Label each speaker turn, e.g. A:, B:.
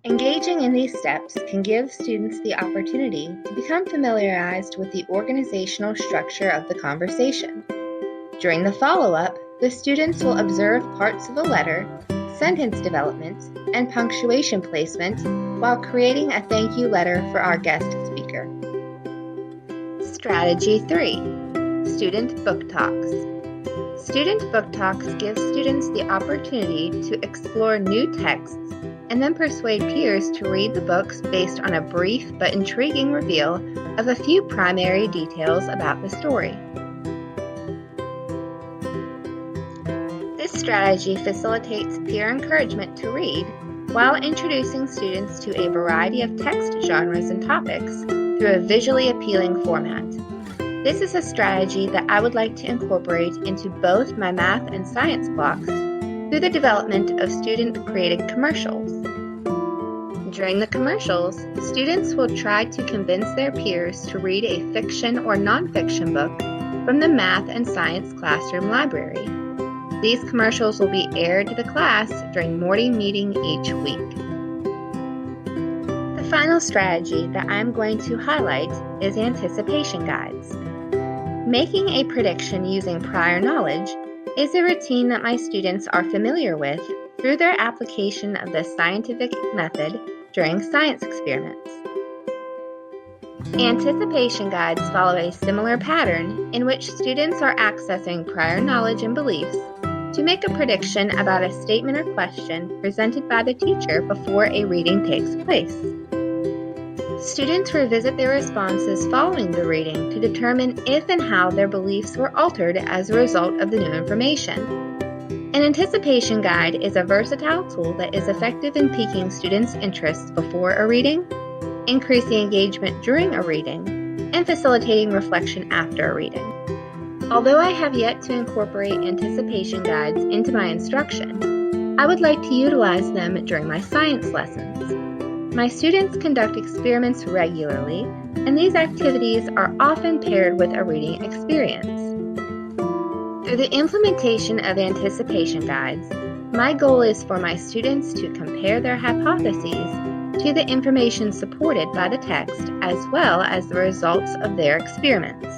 A: Engaging in these steps can give students the opportunity to become familiarized with the organizational structure of the conversation. During the follow-up, the students will observe parts of a letter, sentence development, and punctuation placement while creating a thank you letter for our guest speaker. Strategy 3. Student Book Talks. Student book talks give students the opportunity to explore new texts and then persuade peers to read the books based on a brief but intriguing reveal of a few primary details about the story. This strategy facilitates peer encouragement to read while introducing students to a variety of text genres and topics through a visually appealing format. This is a strategy that I would like to incorporate into both my math and science blocks through the development of student-created commercials. During the commercials, students will try to convince their peers to read a fiction or nonfiction book from the math and science classroom library. These commercials will be aired to the class during morning meeting each week. The final strategy that I'm going to highlight is anticipation guides. Making a prediction using prior knowledge is a routine that my students are familiar with through their application of the scientific method during science experiments. Anticipation guides follow a similar pattern in which students are accessing prior knowledge and beliefs to make a prediction about a statement or question presented by the teacher before a reading takes place. Students revisit their responses following the reading to determine if and how their beliefs were altered as a result of the new information. An anticipation guide is a versatile tool that is effective in piquing students' interests before a reading, increasing engagement during a reading, and facilitating reflection after a reading. Although I have yet to incorporate anticipation guides into my instruction, I would like to utilize them during my science lessons. My students conduct experiments regularly, and these activities are often paired with a reading experience. Through the implementation of anticipation guides, my goal is for my students to compare their hypotheses to the information supported by the text as well as the results of their experiments.